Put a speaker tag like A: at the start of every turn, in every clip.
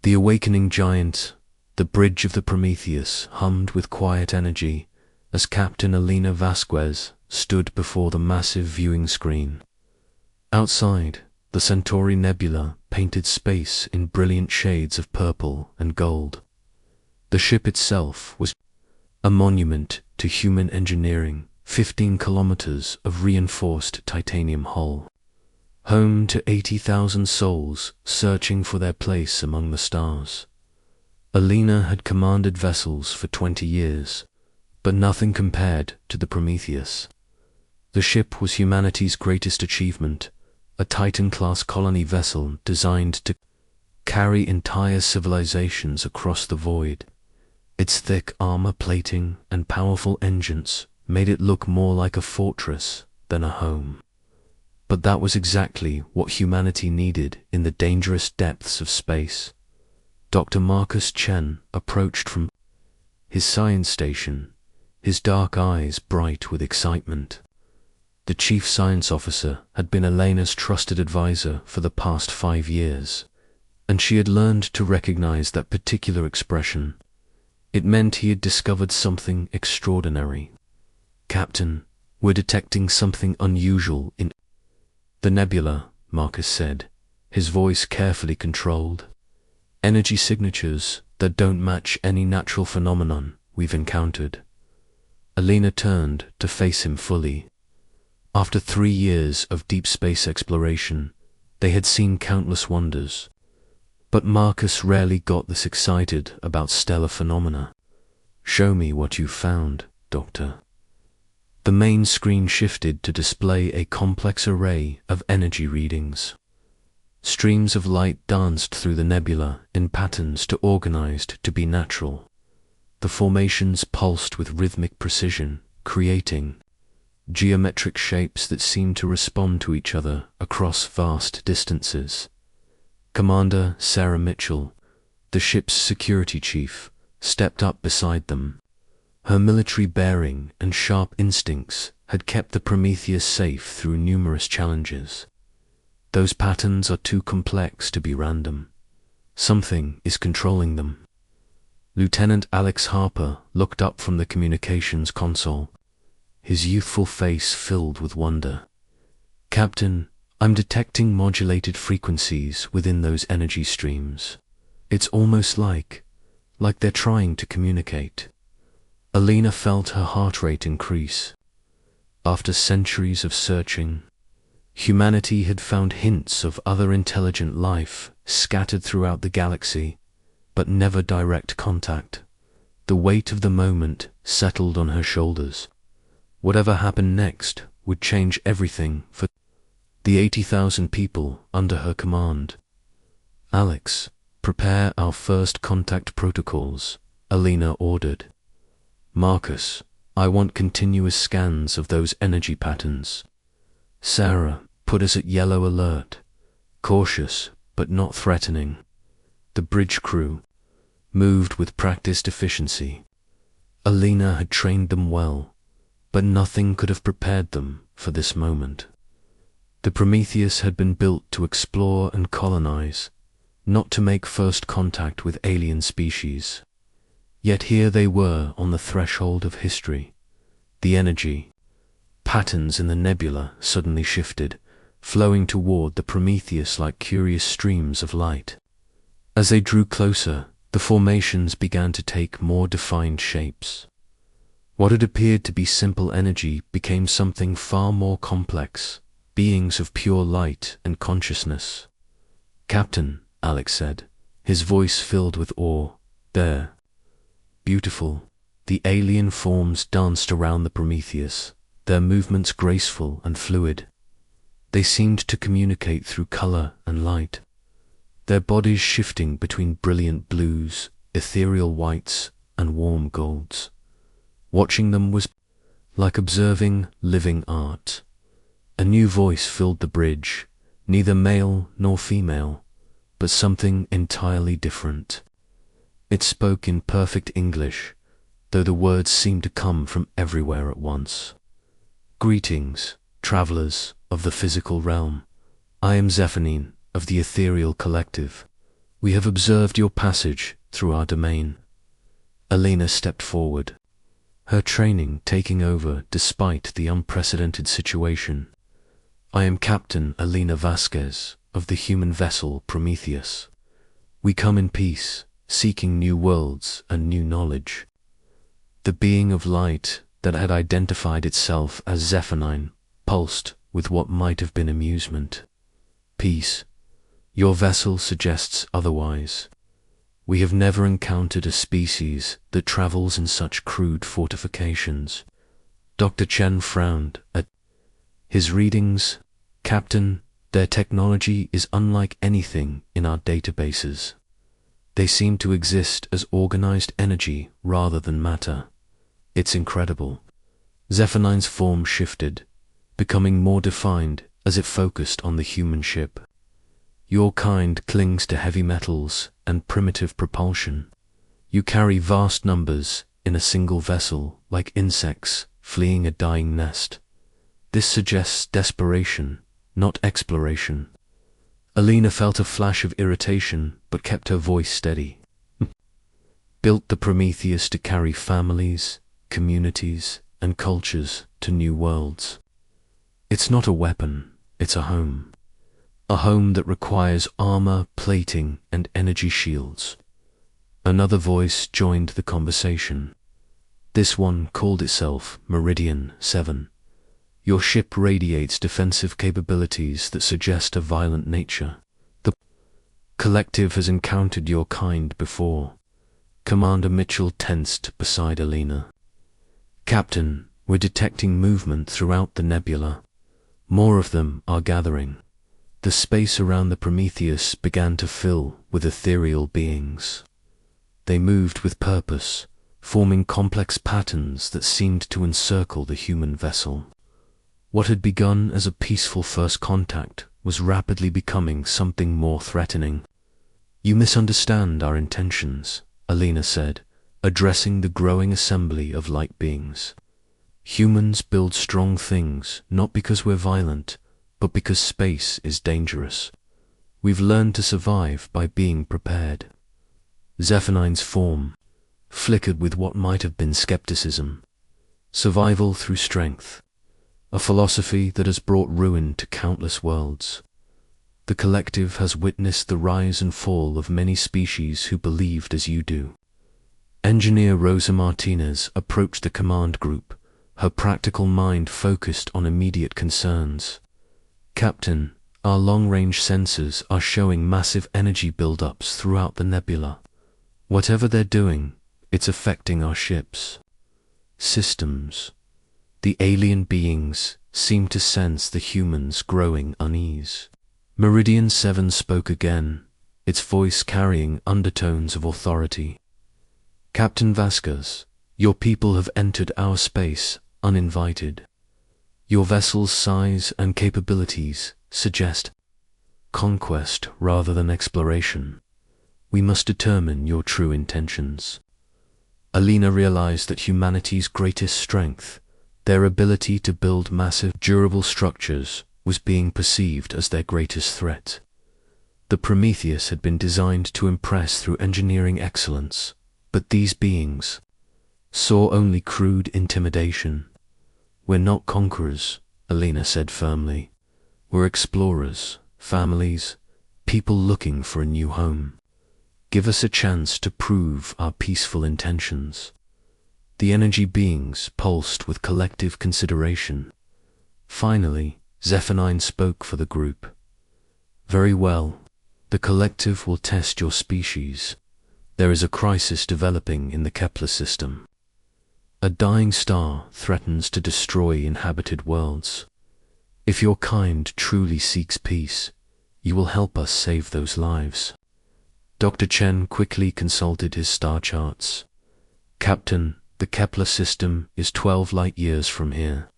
A: The awakening giant, the bridge of the Prometheus, hummed with quiet energy as Captain Elena Vasquez stood before the massive viewing screen. Outside, the Centauri Nebula painted space in brilliant shades of purple and gold. The ship itself was a monument to human engineering, 15 kilometers of reinforced titanium hull. Home to 80,000 souls searching for their place among the stars. Elena had commanded vessels for 20 years, but nothing compared to the Prometheus. The ship was humanity's greatest achievement, a Titan-class colony vessel designed to carry entire civilizations across the void. Its thick armor plating and powerful engines made it look more like a fortress than a home. But that was exactly what humanity needed in the dangerous depths of space. Dr. Marcus Chen approached from his science station, his dark eyes bright with excitement. The chief science officer had been Elena's trusted advisor for the past 5 years, and she had learned to recognize that particular expression. It meant he had discovered something extraordinary. "Captain, we're detecting something unusual in the nebula," Marcus said, his voice carefully controlled. "Energy signatures that don't match any natural phenomenon we've encountered." Elena turned to face him fully. After 3 years of deep space exploration, they had seen countless wonders. But Marcus rarely got this excited about stellar phenomena. "Show me what you found, Doctor." The main screen shifted to display a complex array of energy readings. Streams of light danced through the nebula in patterns too organized to be natural. The formations pulsed with rhythmic precision, creating geometric shapes that seemed to respond to each other across vast distances. Commander Sarah Mitchell, the ship's security chief, stepped up beside them. Her military bearing and sharp instincts had kept the Prometheus safe through numerous challenges. "Those patterns are too complex to be random. Something is controlling them." Lieutenant Alex Harper looked up from the communications console, his youthful face filled with wonder. "Captain, I'm detecting modulated frequencies within those energy streams. It's almost like they're trying to communicate." Elena felt her heart rate increase. After centuries of searching, humanity had found hints of other intelligent life scattered throughout the galaxy, but never direct contact. The weight of the moment settled on her shoulders. Whatever happened next would change everything for the 80,000 people under her command. "Alex, prepare our first contact protocols," Elena ordered. "Marcus, I want continuous scans of those energy patterns." Sarah put us at yellow alert, cautious but not threatening. The bridge crew moved with practiced efficiency. Elena had trained them well, but nothing could have prepared them for this moment. The Prometheus had been built to explore and colonize, not to make first contact with alien species. Yet here they were on the threshold of history. The energy patterns in the nebula suddenly shifted, flowing toward the Prometheus like curious streams of light. As they drew closer, the formations began to take more defined shapes. What had appeared to be simple energy became something far more complex, beings of pure light and consciousness. "Captain," Alex said, his voice filled with awe, "there. Beautiful." The alien forms danced around the Prometheus, their movements graceful and fluid. They seemed to communicate through color and light, their bodies shifting between brilliant blues, ethereal whites, and warm golds. Watching them was like observing living art. A new voice filled the bridge, neither male nor female, but something entirely different. It spoke in perfect English, though the words seemed to come from everywhere at once. "Greetings, travelers of the physical realm. I am Zephyrine of the Ethereal Collective. We have observed your passage through our domain. Alina stepped forward, her training taking over despite the unprecedented situation. I am Captain Alina Vasquez of the human vessel Prometheus. We come in peace, seeking new worlds and new knowledge. The being of light that had identified itself as Zephyrine pulsed with what might have been amusement. Peace. Your vessel suggests otherwise. We have never encountered a species that travels in such crude fortifications. Dr. Chen frowned at his readings. Captain, their technology is unlike anything in our databases. They seem to exist as organized energy rather than matter. It's incredible. Zephyrine's form shifted, becoming more defined as it focused on the human ship. Your kind clings to heavy metals and primitive propulsion. You carry vast numbers in a single vessel, like insects fleeing a dying nest. This suggests desperation, not exploration. Alina felt a flash of irritation, but kept her voice steady. Built the Prometheus to carry families, communities, and cultures to new worlds. It's not a weapon, it's a home. A home that requires armor, plating, and energy shields. Another voice joined the conversation. This one called itself Meridian 7. Your ship radiates defensive capabilities that suggest a violent nature. The collective has encountered your kind before. Commander Mitchell tensed beside Alina. Captain, we're detecting movement throughout the nebula. More of them are gathering. The space around the Prometheus began to fill with ethereal beings. They moved with purpose, forming complex patterns that seemed to encircle the human vessel. What had begun as a peaceful first contact was rapidly becoming something more threatening. You misunderstand our intentions, Alina said, addressing the growing assembly of light beings. Humans build strong things not because we're violent, but because space is dangerous. We've learned to survive by being prepared. Zephyrnine's form flickered with what might have been skepticism. Survival through strength. A philosophy that has brought ruin to countless worlds. The collective has witnessed the rise and fall of many species who believed as you do. Engineer Rosa Martinez approached the command group, her practical mind focused on immediate concerns. Captain, our long-range sensors are showing massive energy buildups throughout the nebula. Whatever they're doing, it's affecting our ships. Systems. The alien beings seem to sense the humans' growing unease. Meridian 7 spoke again, its voice carrying undertones of authority. Captain Vasquez, your people have entered our space uninvited. Your vessel's size and capabilities suggest conquest rather than exploration. We must determine your true intentions. Alina realized that humanity's greatest strength, their ability to build massive, durable structures, was being perceived as their greatest threat. The Prometheus had been designed to impress through engineering excellence, but these beings saw only crude intimidation. We're not conquerors, Alina said firmly. We're explorers, families, people looking for a new home. Give us a chance to prove our peaceful intentions. The energy beings pulsed with collective consideration. Finally, Zephyrine spoke for the group. Very well. The collective will test your species. There is a crisis developing in the Kepler system. A dying star threatens to destroy inhabited worlds. If your kind truly seeks peace, you will help us save those lives. Dr. Chen quickly consulted his star charts. Captain, the Kepler system is 12 light years from here.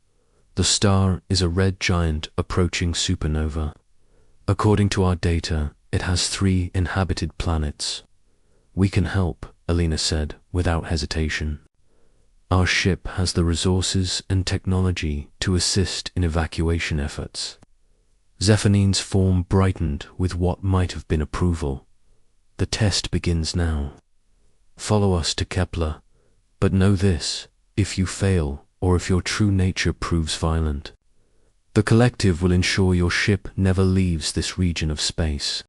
A: The star is a red giant approaching supernova. According to our data, it has 3 inhabited planets. We can help, Alina said without hesitation. Our ship has the resources and technology to assist in evacuation efforts. Zephyrine's form brightened with what might have been approval. The test begins now. Follow us to Kepler, but know this: if you fail, or if your true nature proves violent, the collective will ensure your ship never leaves this region of space.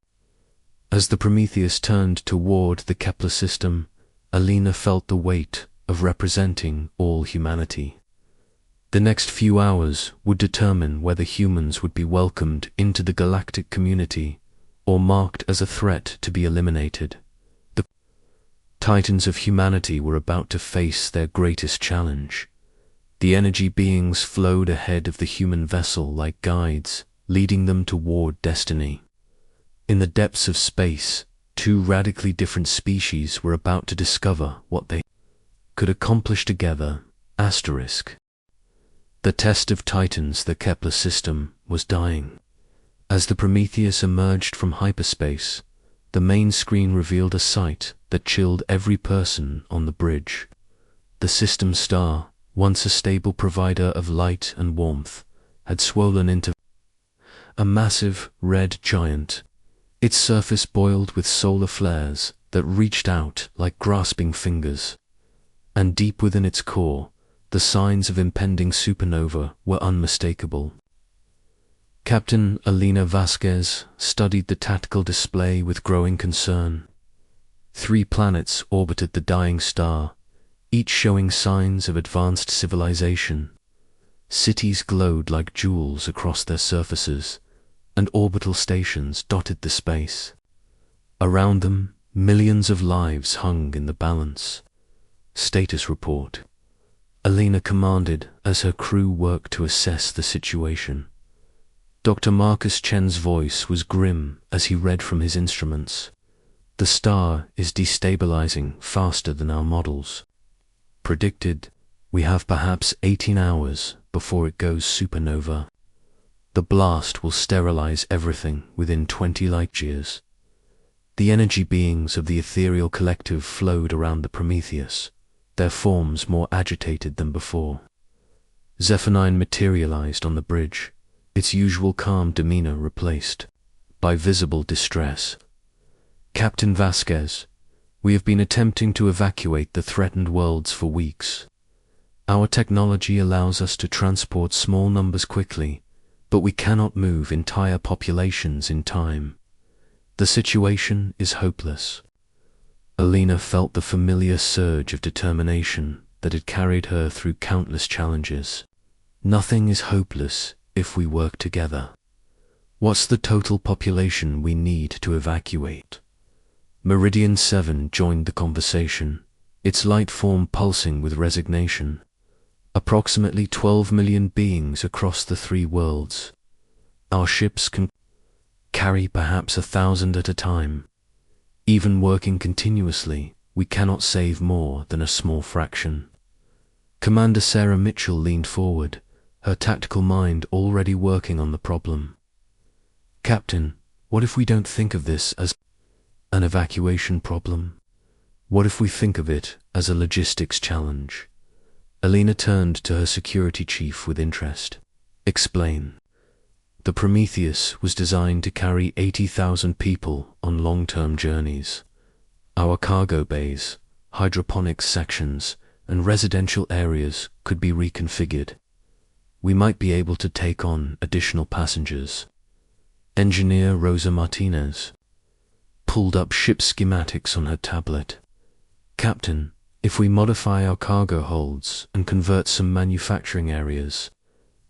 A: As the Prometheus turned toward the Kepler system, Alina felt the weight of representing all humanity. The next few hours would determine whether humans would be welcomed into the galactic community or marked as a threat to be eliminated. The titans of humanity were about to face their greatest challenge. The energy beings flowed ahead of the human vessel like guides, leading them toward destiny. In the depths of space, two radically different species were about to discover what they could accomplish together. The test of Titans, the Kepler system, was dying. As the Prometheus emerged from hyperspace, the main screen revealed a sight that chilled every person on the bridge. The system star, once a stable provider of light and warmth, had swollen into a massive red giant. Its surface boiled with solar flares that reached out like grasping fingers. And deep within its core, the signs of impending supernova were unmistakable. Captain Alina Vasquez studied the tactical display with growing concern. 3 planets orbited the dying star, each showing signs of advanced civilization. Cities glowed like jewels across their surfaces, and orbital stations dotted the space. Around them, millions of lives hung in the balance. Status report, Alina commanded as her crew worked to assess the situation. Dr. Marcus Chen's voice was grim as he read from his instruments. The star is destabilizing faster than our models. Predicted, we have perhaps 18 hours before it goes supernova. The blast will sterilize everything within 20 light-years. The energy beings of the ethereal collective flowed around the Prometheus, their forms more agitated than before. Zephyrine materialized on the bridge, its usual calm demeanor replaced by visible distress. Captain Vasquez, we have been attempting to evacuate the threatened worlds for weeks. Our technology allows us to transport small numbers quickly, but we cannot move entire populations in time. The situation is hopeless. Alina felt the familiar surge of determination that had carried her through countless challenges. Nothing is hopeless if we work together. What's the total population we need to evacuate? Meridian 7 joined the conversation, its light form pulsing with resignation. Approximately 12 million beings across the 3 worlds. Our ships can carry perhaps 1,000 at a time. Even working continuously, we cannot save more than a small fraction. Commander Sarah Mitchell leaned forward, her tactical mind already working on the problem. Captain, what if we don't think of this as an evacuation problem? What if we think of it as a logistics challenge? Alina turned to her security chief with interest. Explain. The Prometheus was designed to carry 80,000 people on long-term journeys. Our cargo bays, hydroponics sections, and residential areas could be reconfigured. We might be able to take on additional passengers. Engineer Rosa Martinez pulled up ship schematics on her tablet. Captain, if we modify our cargo holds and convert some manufacturing areas,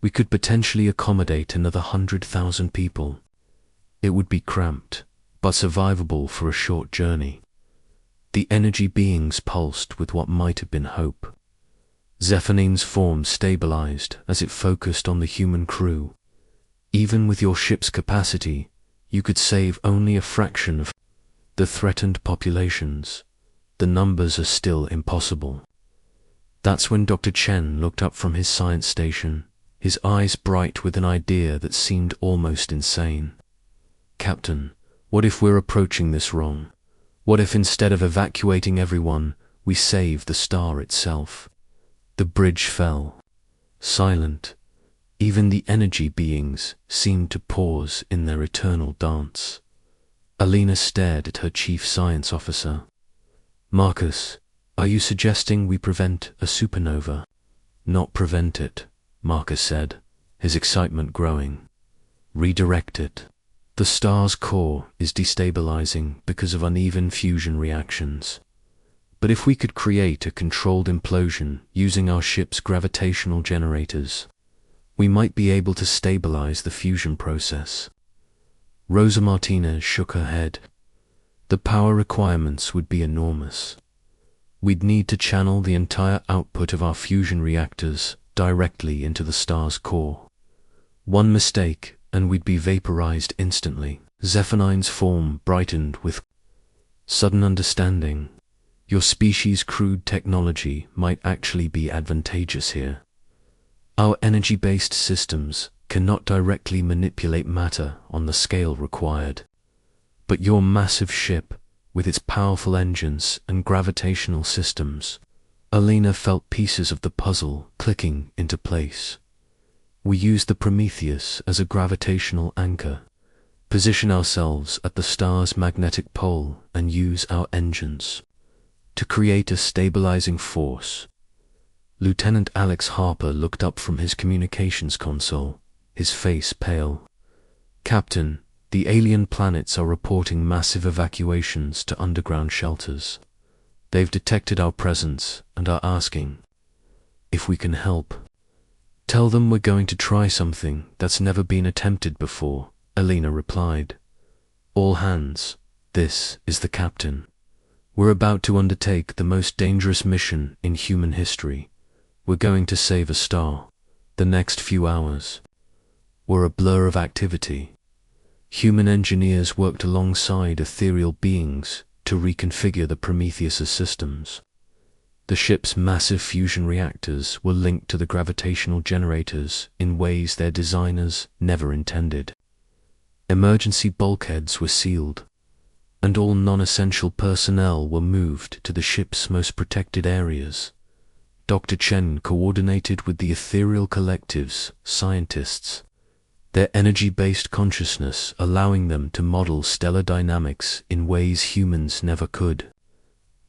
A: we could potentially accommodate another 100,000 people. It would be cramped, but survivable for a short journey. The energy beings pulsed with what might have been hope. Zephyrine's form stabilized as it focused on the human crew. Even with your ship's capacity, you could save only a fraction of the threatened populations. The numbers are still impossible. That's when Dr. Chen looked up from his science station, his eyes bright with an idea that seemed almost insane. Captain, what if we're approaching this wrong? What if instead of evacuating everyone, we save the star itself? The bridge fell. Silent. Even the energy beings seemed to pause in their eternal dance. Alina stared at her chief science officer. Marcus, are you suggesting we prevent a supernova? Not prevent it, Marcus said, his excitement growing. Redirect it. The star's core is destabilizing because of uneven fusion reactions. But if we could create a controlled implosion using our ship's gravitational generators, we might be able to stabilize the fusion process. Rosa Martinez shook her head. The power requirements would be enormous. We'd need to channel the entire output of our fusion reactors directly into the star's core. One mistake, and we'd be vaporized instantly. Zephanine's form brightened with sudden understanding. Your species' crude technology might actually be advantageous here. Our energy-based systems cannot directly manipulate matter on the scale required. But your massive ship, with its powerful engines and gravitational systems, Alina felt pieces of the puzzle clicking into place. We use the Prometheus as a gravitational anchor, position ourselves at the star's magnetic pole and use our engines to create a stabilizing force. Lieutenant Alex Harper looked up from his communications console, his face pale. Captain, the alien planets are reporting massive evacuations to underground shelters. They've detected our presence and are asking if we can help. Tell them we're going to try something that's never been attempted before, Alina replied. All hands, this is the captain. We're about to undertake the most dangerous mission in human history. We're going to save a star. The next few hours were a blur of activity. Human engineers worked alongside ethereal beings to reconfigure the Prometheus's systems. The ship's massive fusion reactors were linked to the gravitational generators in ways their designers never intended. Emergency bulkheads were sealed, and all non-essential personnel were moved to the ship's most protected areas. Dr. Chen coordinated with the ethereal collective's scientists, their energy-based consciousness allowing them to model stellar dynamics in ways humans never could.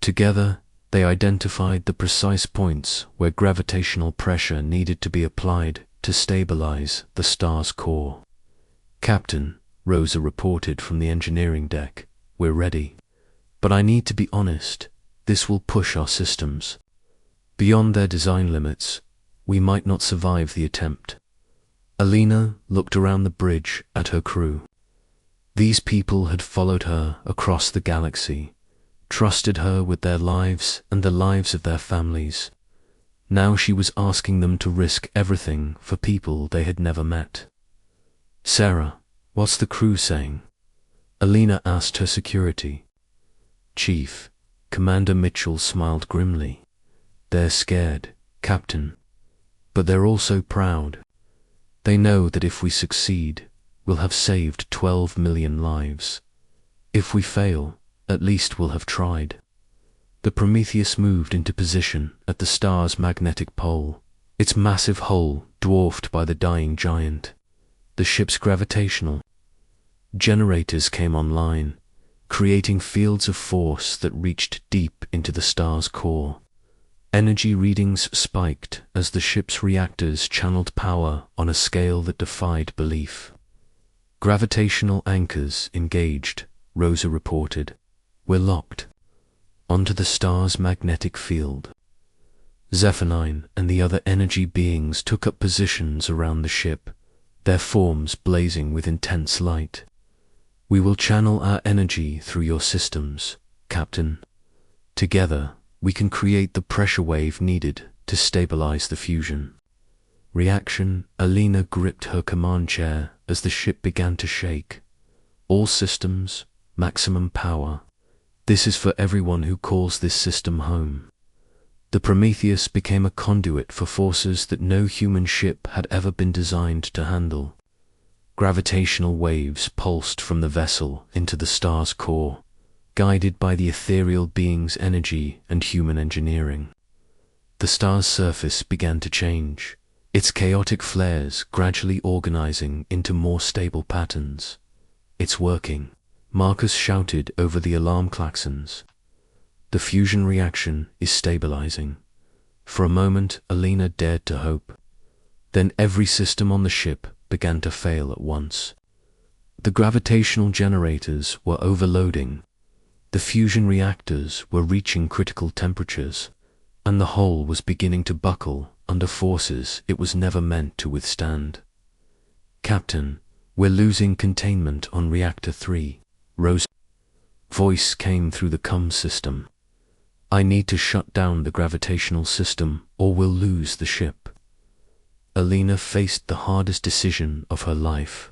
A: Together, they identified the precise points where gravitational pressure needed to be applied to stabilize the star's core. Captain, Rosa reported from the engineering deck, we're ready. But I need to be honest, this will push our systems beyond their design limits. We might not survive the attempt. Alina looked around the bridge at her crew. These people had followed her across the galaxy, trusted her with their lives and the lives of their families. Now she was asking them to risk everything for people they had never met. Sarah, what's the crew saying? Alina asked her security. Chief, Commander Mitchell smiled grimly. They're scared, Captain. But they're also proud. They know that if we succeed, we'll have saved 12 million lives. If we fail, at least we'll have tried. The Prometheus moved into position at the star's magnetic pole, its massive hull dwarfed by the dying giant. The ship's gravitational generators came online, creating fields of force that reached deep into the star's core. Energy readings spiked as the ship's reactors channeled power on a scale that defied belief. Gravitational anchors engaged, Rosa reported. We're locked onto the star's magnetic field. Zephanine and the other energy beings took up positions around the ship, their forms blazing with intense light. We will channel our energy through your systems, Captain. Together, we can create the pressure wave needed to stabilize the fusion. Reaction, Alina gripped her command chair as the ship began to shake. All systems, maximum power. This is for everyone who calls this system home. The Prometheus became a conduit for forces that no human ship had ever been designed to handle. Gravitational waves pulsed from the vessel into the star's core, guided by the ethereal being's energy and human engineering. The star's surface began to change, its chaotic flares gradually organizing into more stable patterns. It's working, Marcus shouted over the alarm klaxons. The fusion reaction is stabilizing. For a moment, Alina dared to hope. Then every system on the ship began to fail at once. The gravitational generators were overloading. The fusion reactors were reaching critical temperatures, and the hull was beginning to buckle under forces it was never meant to withstand. "Captain, we're losing containment on Reactor 3. Rose's voice came through the comm system. "I need to shut down the gravitational system or we'll lose the ship." Alina faced the hardest decision of her life.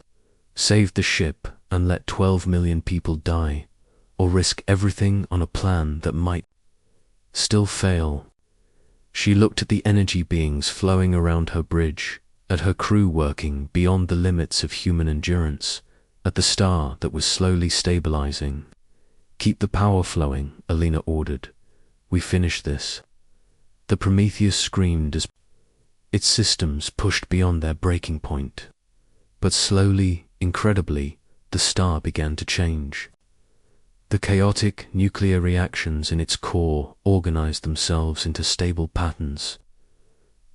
A: Save the ship and let 12 million people die, or risk everything on a plan that might still fail. She looked at the energy beings flowing around her bridge, at her crew working beyond the limits of human endurance, at the star that was slowly stabilizing. "Keep the power flowing," Alina ordered. "We finish this." The Prometheus screamed as its systems pushed beyond their breaking point. But slowly, incredibly, the star began to change. The chaotic nuclear reactions in its core organized themselves into stable patterns.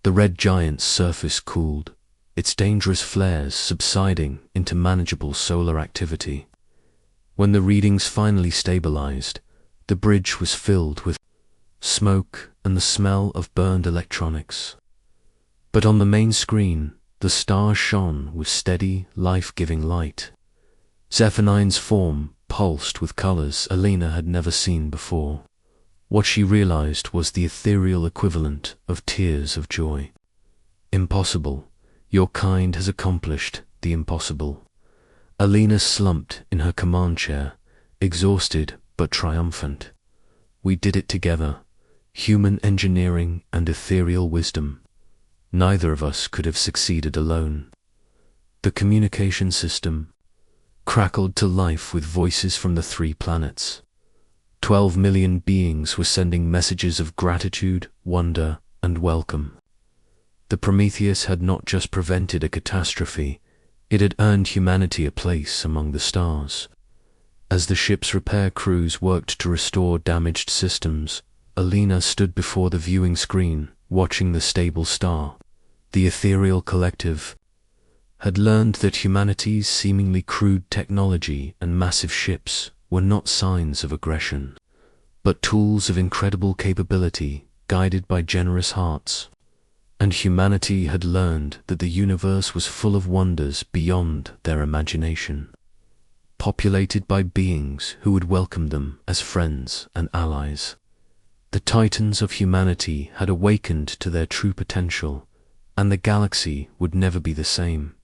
A: The red giant's surface cooled, its dangerous flares subsiding into manageable solar activity. When the readings finally stabilized, the bridge was filled with smoke and the smell of burned electronics. But on the main screen, the star shone with steady, life-giving light. Zephanine's form pulsed with colors Alina had never seen before. What she realized was the ethereal equivalent of tears of joy. "Impossible. Your kind has accomplished the impossible." Alina slumped in her command chair, exhausted but triumphant. "We did it together. Human engineering and ethereal wisdom. Neither of us could have succeeded alone." The communication system crackled to life with voices from the 3 planets. 12 million beings were sending messages of gratitude, wonder, and welcome. The Prometheus had not just prevented a catastrophe, it had earned humanity a place among the stars. As the ship's repair crews worked to restore damaged systems, Alina stood before the viewing screen, watching the stable star. The ethereal collective had learned that humanity's seemingly crude technology and massive ships were not signs of aggression, but tools of incredible capability guided by generous hearts. And humanity had learned that the universe was full of wonders beyond their imagination, populated by beings who would welcome them as friends and allies. The titans of humanity had awakened to their true potential, and the galaxy would never be the same.